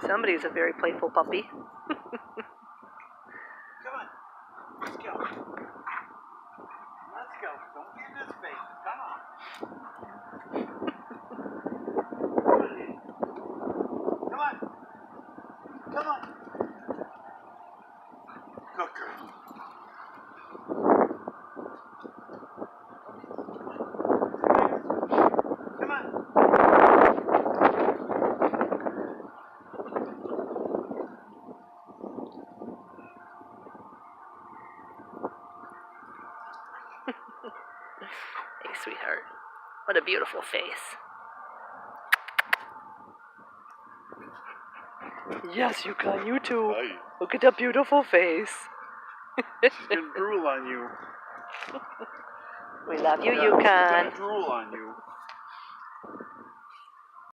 Somebody's a very playful puppy. Come on. Let's go. Let's go. Don't get in his face. Come on. Come on. Come on. Good girl. Come on. Hey, sweetheart. What a beautiful face. Yes, Yukon, you too. Hi. Look at that beautiful face. She's gonna drool on you. We love you, Yeah, she's Yukon. gonna drool on you.